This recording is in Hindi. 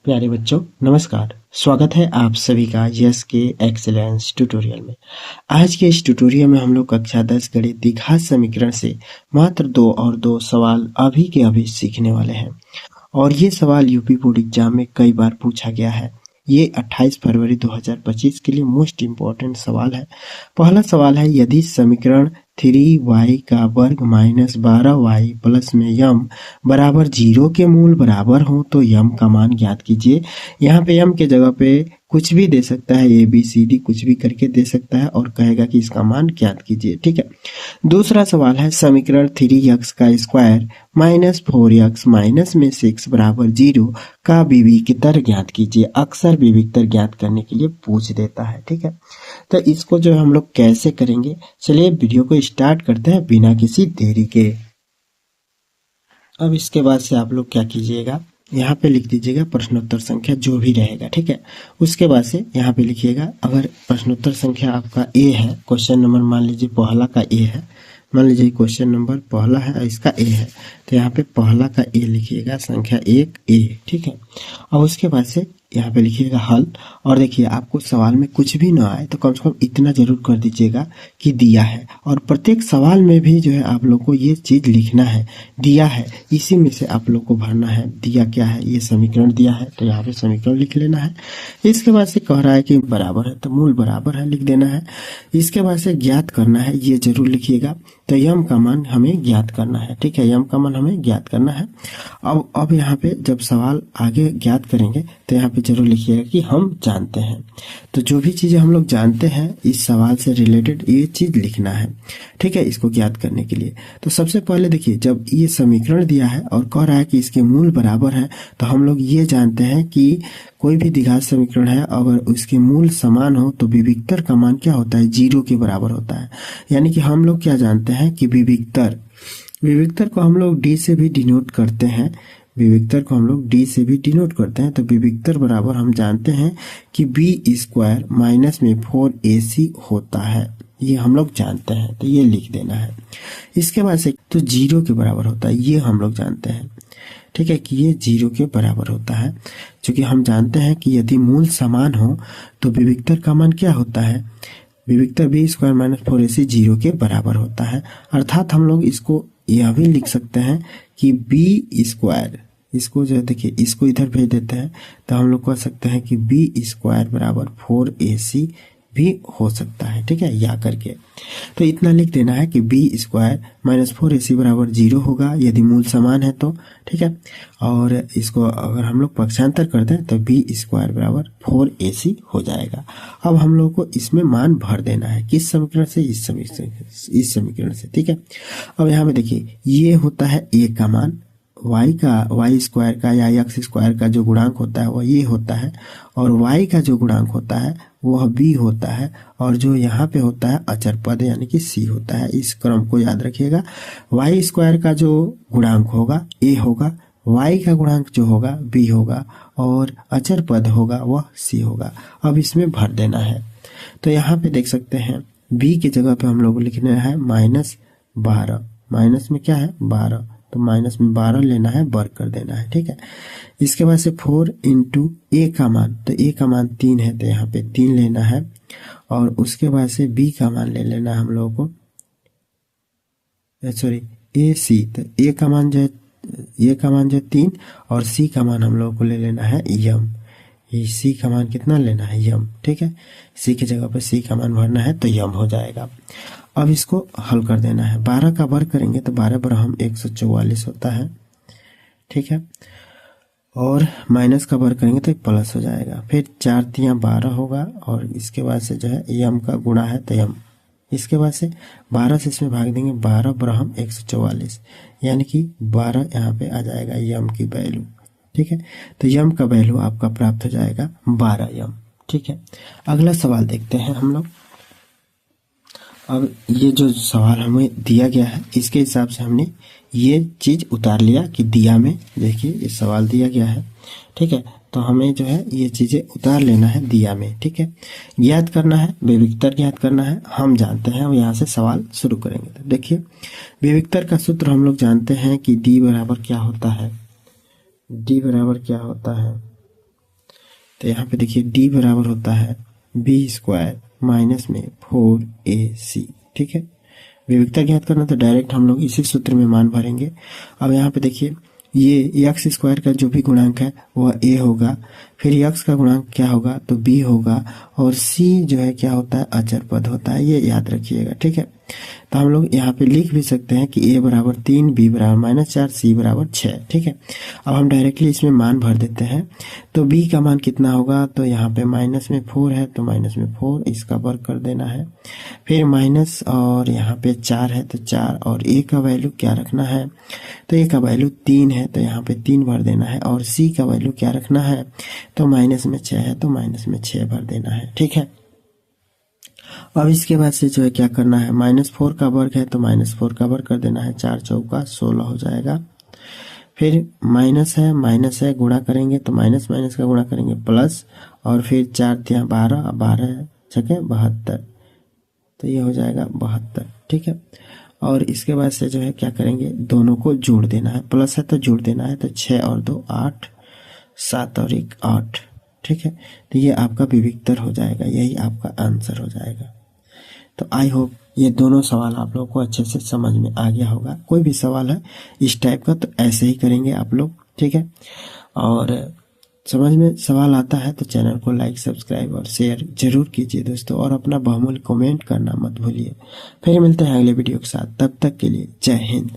प्यारे बच्चों, नमस्कार। स्वागत है आप सभी का यस के एक्सीलेंस ट्यूटोरियल में। आज के इस ट्यूटोरियल में हम लोग कक्षा 10 गणित द्विघात समीकरण से मात्र दो सवाल अभी के अभी सीखने वाले हैं। और ये सवाल यूपी बोर्ड एग्जाम में कई बार पूछा गया है। ये 28 फरवरी 2025 के लिए मोस्ट इम्पोर्टेंट सवाल है। पहला सवाल है, यदि समीकरण 3y का वर्ग माइनस 12y प्लस में यम बराबर 0 के मूल बराबर हो तो यम का मान ज्ञात कीजिए। यहाँ पे यम के जगह पे कुछ भी दे सकता है, ए बी सी डी कुछ भी करके दे सकता है और कहेगा कि इसका मान ज्ञात कीजिए। ठीक है। दूसरा सवाल है, समीकरण 3x का स्क्वायर माइनस 4x माइनस में 6 बराबर 0 का विविक्तर ज्ञात कीजिए। अक्सर विविक्तर ज्ञात करने के लिए पूछ देता है। ठीक है, तो इसको जो हम लोग कैसे करेंगे, चलिए वीडियो को स्टार्ट करते हैं बिना किसी देरी के। अब इसके बाद से आप लोग क्या कीजिएगा, यहाँ पे लिख दीजिएगा प्रश्नोत्तर संख्या जो भी रहेगा। ठीक है, उसके बाद से यहाँ पे लिखिएगा, अगर प्रश्नोत्तर संख्या आपका ए है, क्वेश्चन नंबर मान लीजिए पहला का ए है, मान लीजिए क्वेश्चन नंबर पहला है और इसका ए है, तो यहाँ पे पहला का ए लिखिएगा, संख्या 1 ए। ठीक है, और उसके बाद से यहाँ पे लिखिएगा हल। और देखिए, आपको सवाल में कुछ भी ना आए तो कम से कम इतना जरूर कर दीजिएगा कि दिया है। और प्रत्येक सवाल में भी जो है आप लोग को ये चीज लिखना है, दिया है, इसी में से आप लोग को भरना है। दिया क्या है, ये समीकरण दिया है तो यहाँ पे समीकरण लिख लेना है। इसके बाद से कह रहा है कि बराबर है तो मूल बराबर है लिख देना है। इसके बाद से ज्ञात करना है, ये जरूर लिखिएगा। तो यम का मान हमें ज्ञात करना है। ठीक है, यम का मान हमें ज्ञात करना है। अब यहाँ पे जब सवाल आगे ज्ञात करेंगे तो यहाँ पे जरूर लिखिएगा कि हम जानते हैं। तो जो भी चीजें हम लोग जानते हैं इस सवाल से रिलेटेड ये चीज लिखना है। ठीक है, इसको ज्ञात करने के लिए तो सबसे पहले देखिए, जब ये समीकरण दिया है और कह रहा है कि इसके मूल बराबर है, तो हम लोग ये जानते हैं कि कोई भी द्विघात समीकरण है अगर उसके मूल समान हो तो विविक्तर का मान क्या होता है, 0 के बराबर होता है। यानी कि हम लोग क्या जानते हैं कि विविक्तर को हम लोग डी से भी डिनोट करते हैं। विविक्तर को हम लोग डी से भी डिनोट करते हैं। तो विविक्तर बराबर हम जानते हैं कि बी स्क्वायर माइनस में 4ac होता है, ये हम लोग जानते हैं। तो ये लिख देना है। इसके बाद से तो 0 के बराबर होता है, ये हम लोग जानते हैं। ठीक है, कि ये 0 के बराबर होता है। क्योंकि हम जानते हैं कि यदि मूल समान हो तो विविक्तर का मान क्या होता है, विविक्तर बी स्क्वायर माइनस 4ac 0 के बराबर होता है। अर्थात हम लोग इसको यह भी लिख सकते हैं कि बी स्क्वायर, इसको जो देखिए इसको इधर भेज देते हैं तो हम लोग कह सकते हैं कि बी स्क्वायर बराबर 4ac भी हो सकता है। ठीक है, या करके तो इतना लिख देना है कि बी स्क्वायर माइनस 4ac बराबर 0 होगा यदि मूल समान है तो। ठीक है, और इसको अगर हम लोग पक्षांतर कर दें तो बी स्क्वायर बराबर 4ac हो जाएगा। अब हम लोग को इसमें मान भर देना है, किस समीकरण से, इस समीकरण से। ठीक है, अब यहाँ पे देखिए ये होता है ए का मान, वाई स्क्वायर का या एक्स स्क्वायर का जो गुणांक होता है वह ये होता है, और वाई का जो गुणांक होता है वह बी होता है, और जो यहाँ पे होता है अचर पद यानी कि सी होता है। इस क्रम को याद रखिएगा। वाई स्क्वायर का जो गुणांक होगा ए होगा, वाई का गुणांक जो होगा बी होगा, और अचर पद होगा वह सी होगा। अब इसमें भर देना है। तो यहाँ पे देख सकते हैं बी की जगह पे हम लोग लिखना है -12, माइनस में क्या है 12, तो माइनस में 12 लेना है, वर्ग कर देना है। ठीक है, इसके बाद से 4 इंटू ए का मान, तो ए का मान 3 है तो यहाँ पे 3 लेना है, और उसके बाद से बी का मान ले लेना है हम लोगों को, सॉरी ए सी, तो ए का मान जो है 3 और सी का मान हम लोगों को ले लेना है यम। ये सी का मान कितना लेना है, यम। ठीक है, सी की जगह पे सी का मान भरना है तो यम हो जाएगा। अब इसको हल कर देना है। 12 का वर्ग करेंगे तो 12 बराबर 144 होता है। ठीक है, और माइनस का वर्ग करेंगे तो प्लस हो जाएगा। फिर 4 तियां 12 होगा, और इसके बाद से जो है यम का गुणा है तो यम। इसके बाद से 12 से इसमें भाग देंगे, 12 बराबर 144, यानी कि 12 यहाँ पे आ जाएगा यम की वैल्यू। ठीक है, तो यम का वैल्यू आपका प्राप्त हो जाएगा 12 यम। ठीक है, अगला सवाल देखते हैं हम लोग। अब ये जो सवाल हमें दिया गया है इसके हिसाब से हमने ये चीज उतार लिया कि दिया में, देखिए ये सवाल दिया गया है। ठीक है, तो हमें जो है ये चीजें उतार लेना है दिया में। ठीक है, ज्ञात करना है, विविक्तर ज्ञात करना है, हम जानते हैं। अब यहाँ से सवाल शुरू करेंगे। तो देखिए विविक्तर का सूत्र हम लोग जानते हैं कि डी बराबर क्या होता है, डी बराबर क्या होता है, तो यहाँ पे देखिए डी बराबर होता है बी स्क्वायर माइनस में 4ac। ठीक है, विविधता ज्ञात करना तो डायरेक्ट हम लोग इसी सूत्र में मान भरेंगे। अब यहाँ पे देखिए ये एक्स स्क्वायर का जो भी गुणांक है वह a होगा, फिर एक्स का गुणांक क्या होगा तो b होगा, और c जो है क्या होता है अचर पद होता है, ये याद रखिएगा। ठीक है, तो हम लोग यहाँ पे लिख भी सकते हैं कि a बराबर 3, b बराबर -4, c बराबर 6। ठीक है, अब हम डायरेक्टली इसमें मान भर देते हैं। तो b का मान कितना होगा, तो यहाँ पे माइनस में 4 है तो माइनस में 4 इसका वर्ग कर देना है, फिर माइनस और यहाँ पे 4 है तो 4, और a का वैल्यू क्या रखना है, तो a का वैल्यू 3 है तो यहाँ पे 3 भर देना है, और c का वैल्यू क्या रखना है, तो माइनस में 6 है तो माइनस में 6 भर देना है। ठीक है, अब इसके बाद से जो है क्या करना है, -4 का वर्ग है तो -4 का वर्ग कर देना है, 4 चौका 16 हो जाएगा। फिर माइनस है गुणा करेंगे तो माइनस माइनस का गुणा करेंगे प्लस, और फिर 4 तिया 12, 12 छके 72, तो ये हो जाएगा 72। ठीक है, और इसके बाद से जो है क्या करेंगे, दोनों को जोड़ देना है, प्लस है तो जोड़ देना है, तो 6 और 2 8, 7 और 1 8। ठीक है, तो ये आपका विविक्तर हो जाएगा, यही आपका आंसर हो जाएगा। तो आई होप ये दोनों सवाल आप लोगों को अच्छे से समझ में आ गया होगा। कोई भी सवाल है इस टाइप का तो ऐसे ही करेंगे आप लोग। ठीक है, और समझ में सवाल आता है तो चैनल को लाइक, सब्सक्राइब और शेयर जरूर कीजिए दोस्तों, और अपना बहुमूल्य कमेंट करना मत भूलिए। फिर मिलते हैं अगले वीडियो के साथ, तब तक के लिए जय हिंद।